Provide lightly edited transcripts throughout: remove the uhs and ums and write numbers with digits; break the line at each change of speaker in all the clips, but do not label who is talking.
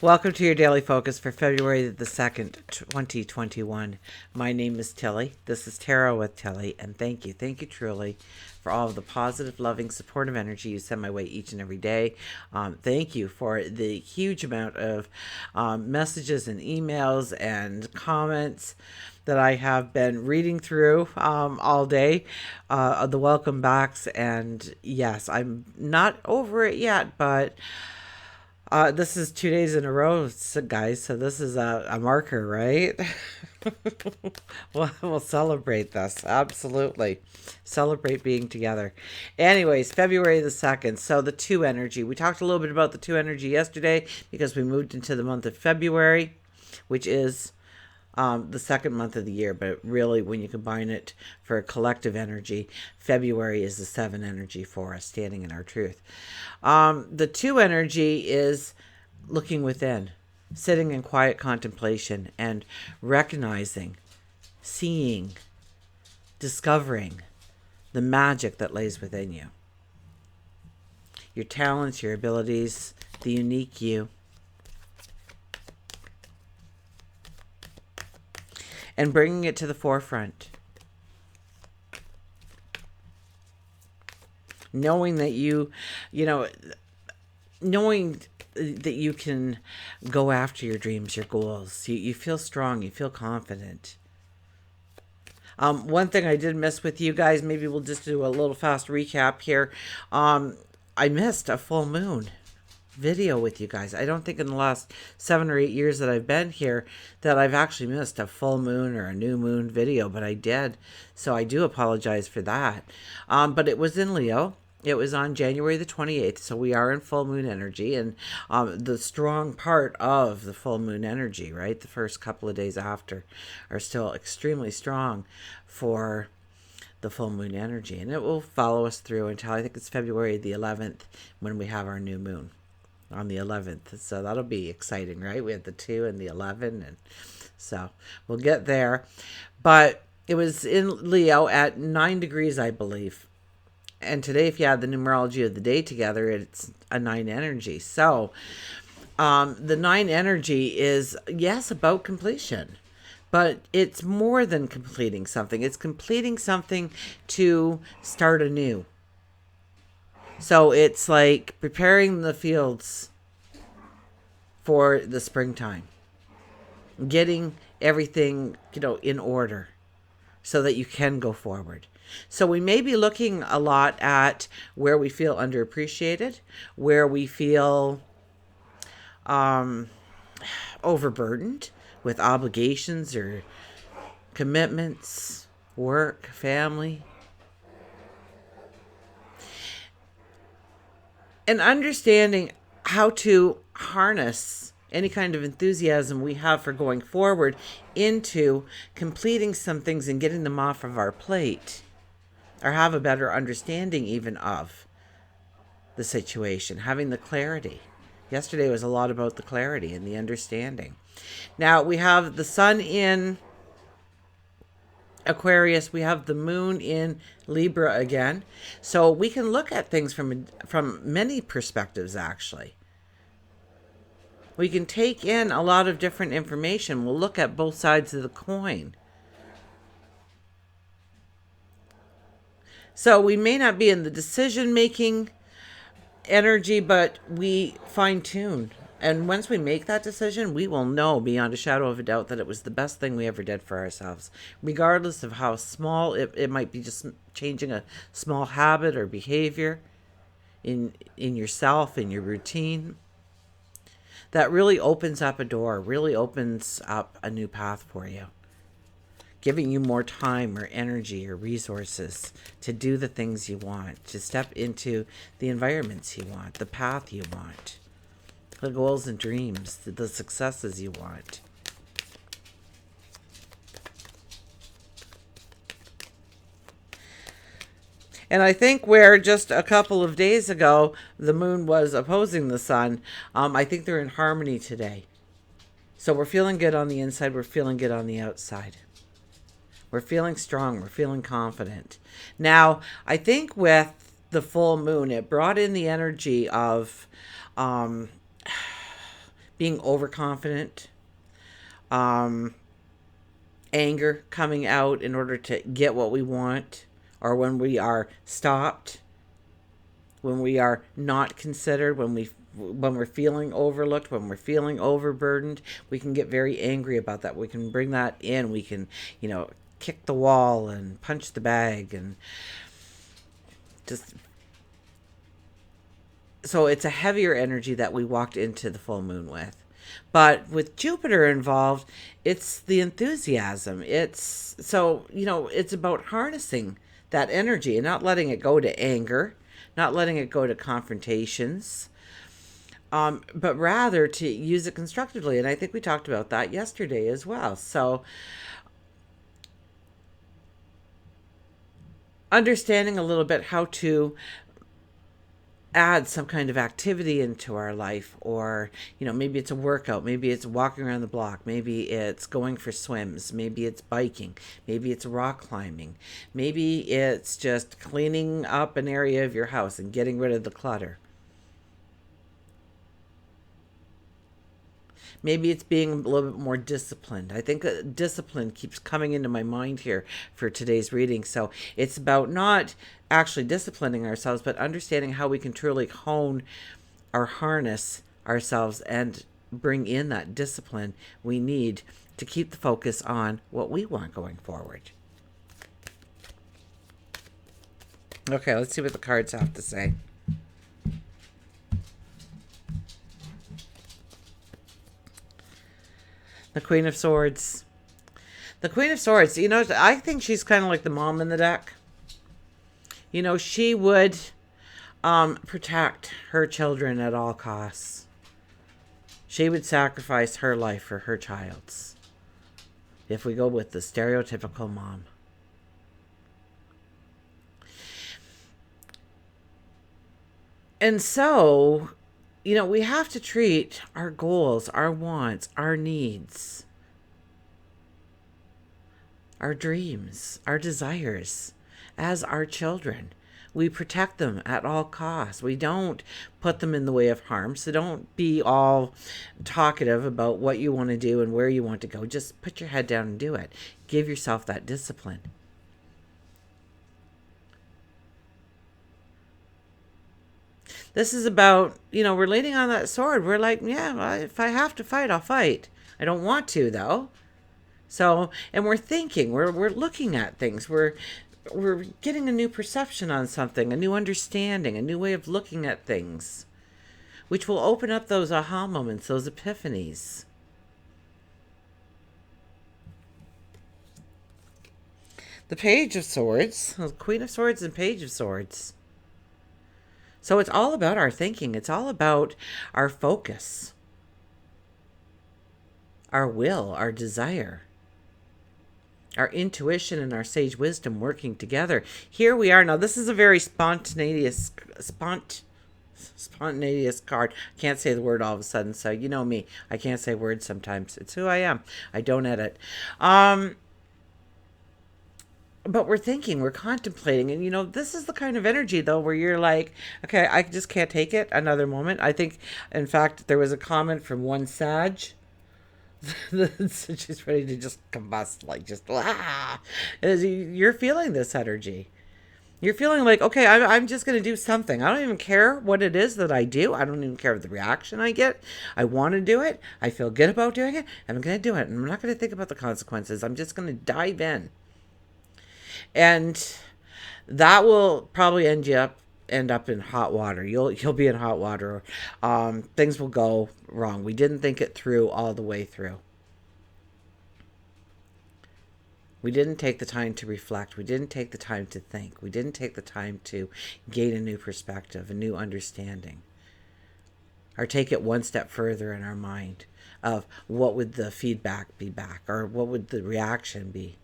Welcome to your daily focus for February the 2nd, 2021. My name is Tilly. This is Tarot with Tilly, and thank you. Thank you truly for all of the positive, loving, supportive energy you send my way each and every day. Thank you for the huge amount of messages and emails and comments that I have been reading through all day, the welcome backs. And yes, I'm not over it yet, but this is 2 days in a row, guys. So this is a marker, right? We'll celebrate this. Absolutely. Celebrate being together. Anyways, February the 2nd. So the two energy. We talked a little bit about the two energy yesterday because we moved into the month of February, which is the second month of the year, but really when you combine it for a collective energy, February is the 7 energy for us, standing in our truth. The 2 energy is looking within, sitting in quiet contemplation and recognizing, seeing, discovering the magic that lays within you. Your talents, your abilities, the unique you. And bringing it to the forefront. Knowing that knowing that you can go after your dreams, your goals. You feel strong, you feel confident. One thing I did miss with you guys, maybe we'll just do a little fast recap here. I missed a full moon video with you guys. I don't think in the last 7 or 8 years that I've been here that I've actually missed a full moon or a new moon video, but I did. So I do apologize for that. But it was in Leo. It was on January the 28th, so we are in full moon energy, and the strong part of the full moon energy, right, the first couple of days after, are still extremely strong for the full moon energy, and it will follow us through until I think it's February the 11th when we have our new moon on the 11th. So that'll be exciting, right? We had the 2 and the 11, and so we'll get there. But it was in Leo at 9 degrees, I believe. And today, if you add the numerology of the day together, it's a 9 energy. So the 9 energy is, yes, about completion. But it's more than completing something. It's completing something to start anew. So it's like preparing the fields for the springtime. Getting everything, in order so that you can go forward. So we may be looking a lot at where we feel underappreciated, where we feel overburdened with obligations or commitments, work, family. And understanding how to harness any kind of enthusiasm we have for going forward into completing some things and getting them off of our plate, or have a better understanding even of the situation, having the clarity. Yesterday was a lot about the clarity and the understanding. Now we have the sun in Aquarius, we have the moon in Libra again. So we can look at things from many perspectives, actually. We can take in a lot of different information. We'll look at both sides of the coin. So we may not be in the decision-making energy, but we fine-tune. And once we make that decision, we will know beyond a shadow of a doubt that it was the best thing we ever did for ourselves. Regardless of how small, it might be just changing a small habit or behavior in yourself, in your routine. That really opens up a door, really opens up a new path for you. Giving you more time or energy or resources to do the things you want, to step into the environments you want, the path you want, the goals and dreams, the successes you want. And I think where just a couple of days ago the moon was opposing the sun, I think they're in harmony today. So we're feeling good on the inside, we're feeling good on the outside. We're feeling strong, we're feeling confident. Now, I think with the full moon, it brought in the energy of being overconfident, um, anger coming out in order to get what we want, or when we are stopped, when we are not considered, when we're feeling overlooked, when we're feeling overburdened, we can get very angry about that. We can bring that in. We can, kick the wall and punch the bag and just, so it's a heavier energy that we walked into the full moon with. But with Jupiter involved, it's the enthusiasm. It's about harnessing that energy and not letting it go to anger, not letting it go to confrontations, but rather to use it constructively. And I think we talked about that yesterday as well. So understanding a little bit how to add some kind of activity into our life, or maybe it's a workout, maybe it's walking around the block, maybe it's going for swims, maybe it's biking, maybe it's rock climbing, maybe it's just cleaning up an area of your house and getting rid of the clutter. Maybe it's being a little bit more disciplined. I think discipline keeps coming into my mind here for today's reading. So it's about not actually disciplining ourselves, but understanding how we can truly hone or harness ourselves and bring in that discipline we need to keep the focus on what we want going forward. Okay, let's see what the cards have to say. The Queen of Swords. The Queen of Swords, I think she's kind of like the mom in the deck. She would protect her children at all costs. She would sacrifice her life for her child's, if we go with the stereotypical mom. And so, we have to treat our goals, our wants, our needs, our dreams, our desires as our children. We protect them at all costs. We don't put them in the way of harm. So don't be all talkative about what you want to do and where you want to go. Just put your head down and do it. Give yourself that discipline. This is about, we're leaning on that sword. We're like, yeah, if I have to fight, I'll fight. I don't want to, though. So, and we're thinking, we're looking at things. We're getting a new perception on something, a new understanding, a new way of looking at things, which will open up those aha moments, those epiphanies. The Page of Swords, the Queen of Swords and Page of Swords. So it's all about our thinking. It's all about our focus, our will, our desire, our intuition, and our sage wisdom working together. Here we are. Now, this is a very spontaneous card. I can't say the word all of a sudden. So you know me. I can't say words sometimes. It's who I am. I don't edit. But we're thinking, we're contemplating, and this is the kind of energy though where you're like, okay, I just can't take it another moment. I think, in fact, there was a comment from one Sag. She's ready to just combust, like just you're feeling this energy. You're feeling like, okay, I'm just going to do something. I don't even care what it is that I do. I don't even care the reaction I get. I want to do it. I feel good about doing it. And I'm going to do it. And I'm not going to think about the consequences. I'm just going to dive in. And that will probably end up in hot water. You'll be in hot water. Things will go wrong. We didn't think it through all the way through. We didn't take the time to reflect. We didn't take the time to think. We didn't take the time to gain a new perspective, a new understanding. Or take it one step further in our mind of what would the feedback be back, or what would the reaction be.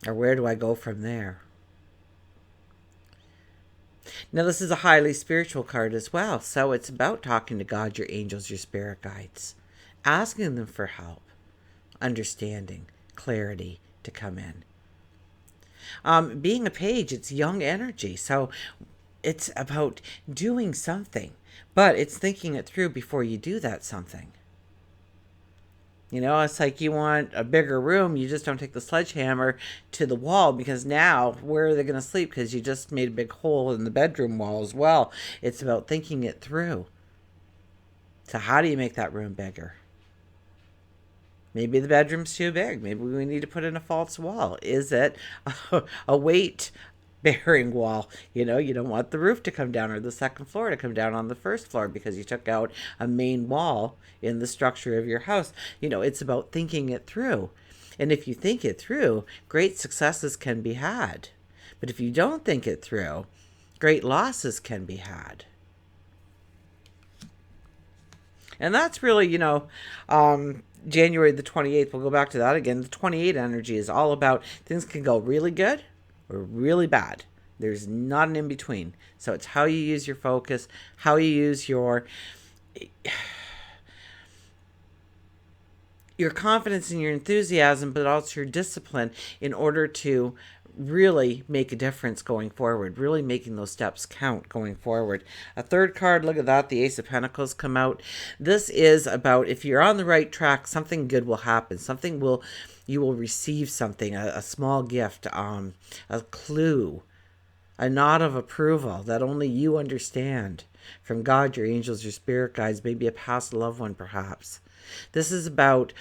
Or where do I go from there? Now, this is a highly spiritual card as well. So it's about talking to God, your angels, your spirit guides. Asking them for help, understanding, clarity to come in. Being a page, it's young energy. So it's about doing something, but it's thinking it through before you do that something. You know, it's like you want a bigger room, you just don't take the sledgehammer to the wall, because now where are they going to sleep? Because you just made a big hole in the bedroom wall as well. It's about thinking it through. So how do you make that room bigger? Maybe the bedroom's too big. Maybe we need to put in a false wall. Is it a weight bearing wall? You know, you don't want the roof to come down or the second floor to come down on the first floor because you took out a main wall in the structure of your house. You know, it's about thinking it through. And if you think it through, great successes can be had. But if you don't think it through, great losses can be had. And that's really, January the 28th, we'll go back to that again. The 28 energy is all about things can go really good or really bad. There's not an in between. So it's how you use your focus, how you use your confidence and your enthusiasm, but also your discipline in order to really make a difference going forward, really making those steps count going forward. A third card, look at that, the Ace of Pentacles come out. This is about if you're on the right track, something good will happen. You will receive something, a small gift, a clue, a nod of approval that only you understand from God, your angels, your spirit guides, maybe a past loved one perhaps. This is about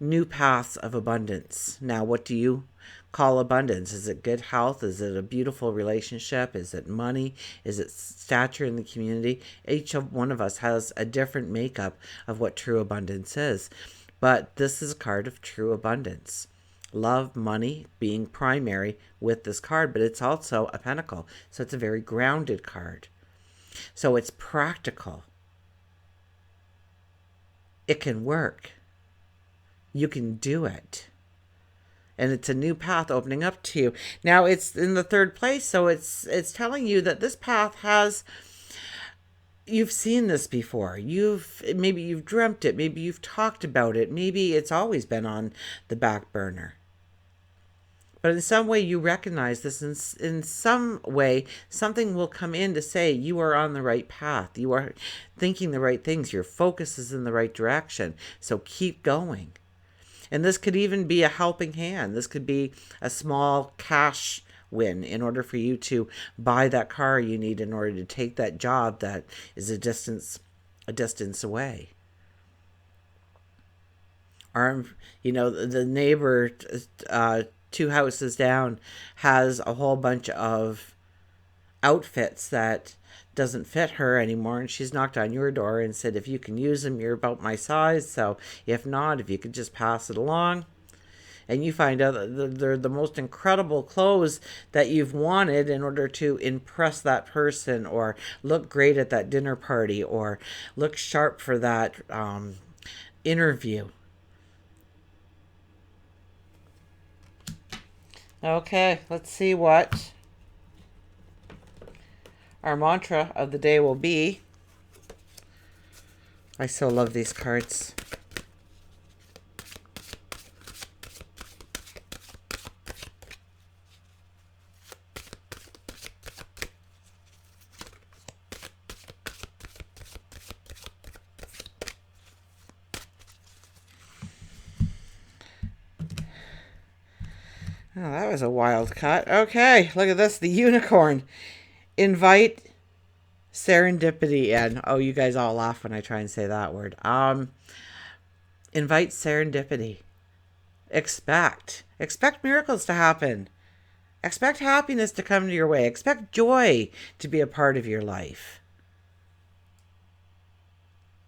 new paths of abundance. Now, what do you call abundance? Is it good health? Is it a beautiful relationship? Is it money? Is it stature in the community? Each one of us has a different makeup of what true abundance is. But this is a card of true abundance. Love, money being primary with this card, but it's also a pentacle. So it's a very grounded card. So it's practical. It can work. You can do it. And it's a new path opening up to you. Now it's in the third place, so it's telling you that this path you've seen this before. Maybe you've dreamt it, maybe you've talked about it, maybe it's always been on the back burner. But in some way you recognize this, in some way something will come in to say you are on the right path. You are thinking the right things. Your focus is in the right direction. So keep going. And this could even be a helping hand. This could be a small cash win in order for you to buy that car you need in order to take that job that is a distance away. Or, the neighbor 2 houses down has a whole bunch of outfits that doesn't fit her anymore, and she's knocked on your door and said, if you can use them, you're about my size. So if not, if you could just pass it along. And you find out that they're the most incredible clothes that you've wanted in order to impress that person, or look great at that dinner party, or look sharp for that interview. Okay, let's see what our mantra of the day will be. I so love these cards. Oh, that was a wild cut. Okay, look at this. The unicorn. Invite serendipity in. Oh, you guys all laugh when I try and say that word. Invite serendipity. Expect miracles to happen. Expect happiness to come to your way. Expect joy to be a part of your life.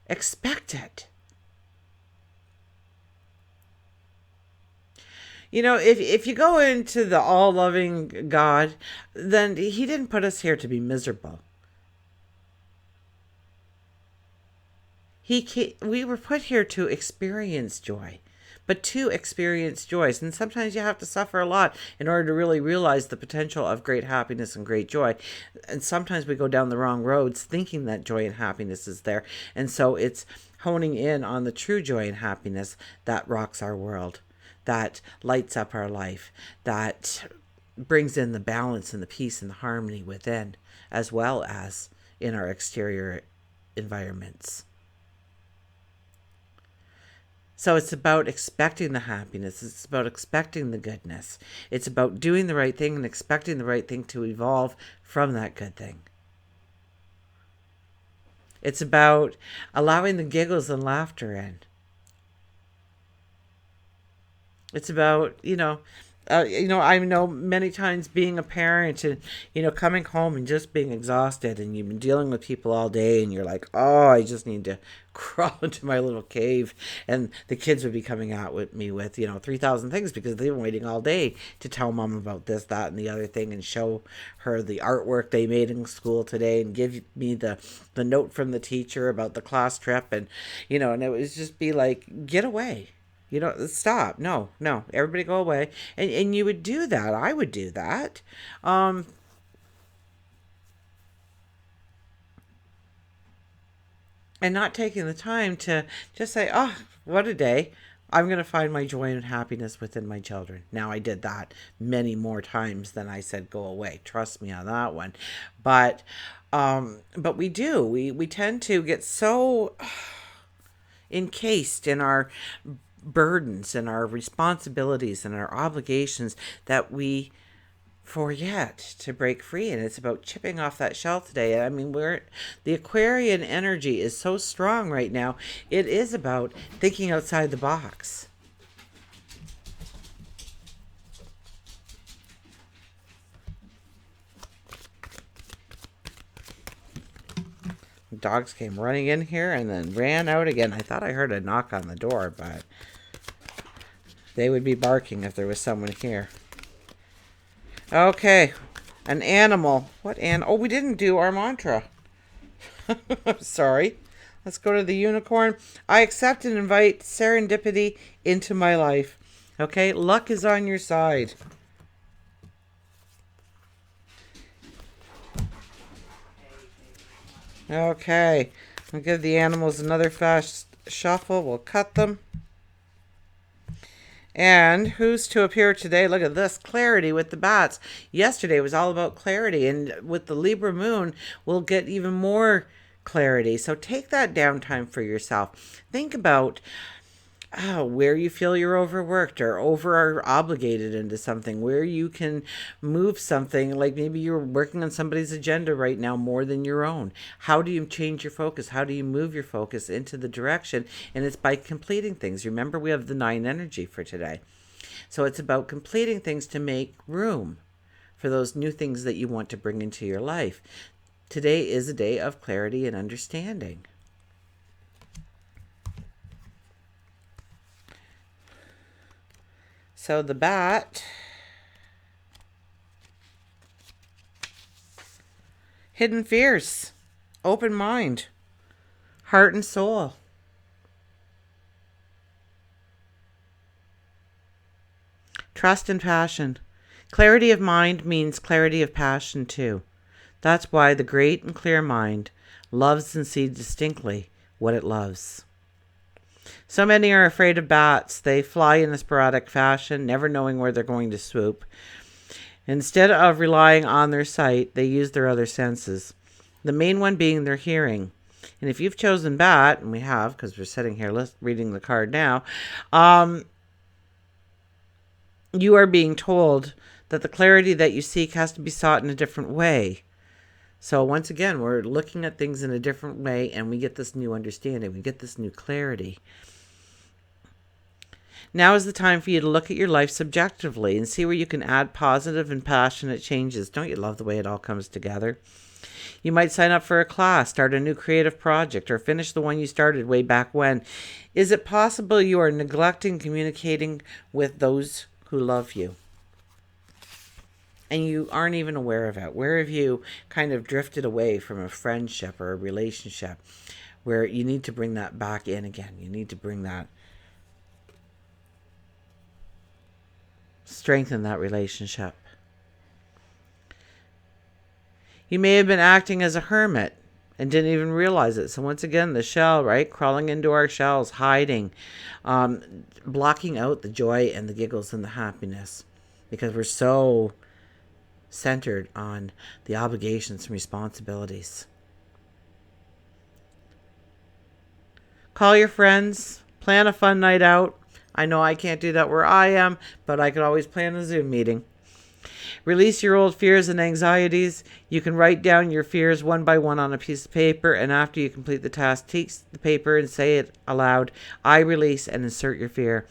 Expect it. If you go into the all-loving God, then he didn't put us here to be miserable. We were put here to experience joy, but to experience joys. And sometimes you have to suffer a lot in order to really realize the potential of great happiness and great joy. And sometimes we go down the wrong roads thinking that joy and happiness is there. And so it's honing in on the true joy and happiness that rocks our world, that lights up our life, that brings in the balance and the peace and the harmony within. as well as in our exterior environments. So it's about expecting the happiness. It's about expecting the goodness. It's about doing the right thing and expecting the right thing to evolve from that good thing. It's about allowing the giggles and laughter in. It's about, I know many times being a parent and, coming home and just being exhausted and you've been dealing with people all day and you're like, oh, I just need to crawl into my little cave. And the kids would be coming out with me with, 3,000 things because they've been waiting all day to tell mom about this, that, and the other thing and show her the artwork they made in school today and give me the note from the teacher about the class trip. And, and it would just be like, get away. Stop. No, everybody go away. And you would do that. I would do that. And not taking the time to just say, oh, what a day. I'm going to find my joy and happiness within my children. Now, I did that many more times than I said go away. Trust me on that one. But we do. We tend to get so encased in our burdens and our responsibilities and our obligations that we forget to break free. And it's about chipping off that shell today. I mean, the Aquarian energy is so strong right now. It is about thinking outside the box. Dogs came running in here and then ran out again. I thought I heard a knock on the door, but they would be barking if there was someone here. Okay, an animal. Oh, we didn't do our mantra. I'm sorry. Let's go to the unicorn. I accept and invite serendipity into my life. Okay, luck is on your side. Okay, I'll give the animals another fast shuffle. We'll cut them. And who's to appear today? Look at this, clarity with the bats. Yesterday was all about clarity, and with the Libra moon, we'll get even more clarity. So take that downtime for yourself. Think about where you feel you're overworked or over obligated into something, where you can move something, like maybe you're working on somebody's agenda right now more than your own. How do you change your focus? How do you move your focus into the direction? And it's by completing things. Remember, we have the 9 energy for today. So it's about completing things to make room for those new things that you want to bring into your life. Today is a day of clarity and understanding. So the bat, hidden fears, open mind, heart and soul. Trust and passion. Clarity of mind means clarity of passion too. That's why the great and clear mind loves and sees distinctly what it loves. So many are afraid of bats. They fly in a sporadic fashion, never knowing where they're going to swoop. Instead of relying on their sight, they use their other senses. The main one being their hearing. And if you've chosen bat, and we have, because we're sitting here reading the card now, you are being told that the clarity that you seek has to be sought in a different way. So once again, we're looking at things in a different way, and we get this new understanding. We get this new clarity. Now is the time for you to look at your life subjectively and see where you can add positive and passionate changes. Don't you love the way it all comes together? You might sign up for a class, start a new creative project, or finish the one you started way back when. Is it possible you are neglecting communicating with those who love you? And you aren't even aware of it. Where have you kind of drifted away from a friendship or a relationship where you need to bring that back in again? You need to bring that, strengthen that relationship. You may have been acting as a hermit and didn't even realize it. So once again, the shell, right? Crawling into our shells, hiding, blocking out the joy and the giggles and the happiness because we're so centered on the obligations and responsibilities. Call your friends, plan a fun night out. I know I can't do that where I am, but I could always plan a Zoom meeting. Release your old fears and anxieties. You can write down your fears one by one on a piece of paper, and after you complete the task, take the paper and say it aloud. I release, and insert your fear.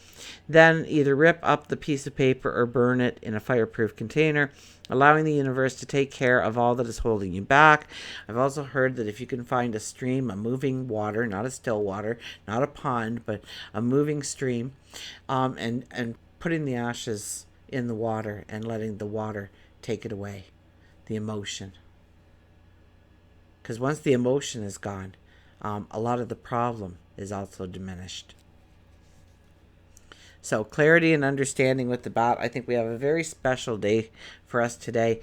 Then either rip up the piece of paper or burn it in a fireproof container, allowing the universe to take care of all that is holding you back. I've also heard that if you can find a stream, a moving water, not a still water, not a pond, but a moving stream, and putting the ashes in the water and letting the water take it away, the emotion. Because once the emotion is gone, a lot of the problem is also diminished. So clarity and understanding with the bat. I think we have a very special day for us today.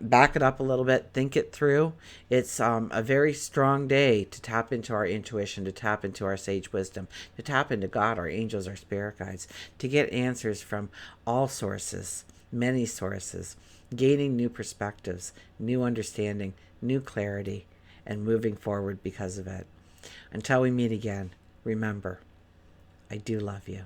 Back it up a little bit. Think it through. It's a very strong day to tap into our intuition, to tap into our sage wisdom, to tap into God, our angels, our spirit guides, to get answers from all sources, many sources, gaining new perspectives, new understanding, new clarity, and moving forward because of it. Until we meet again, remember, I do love you.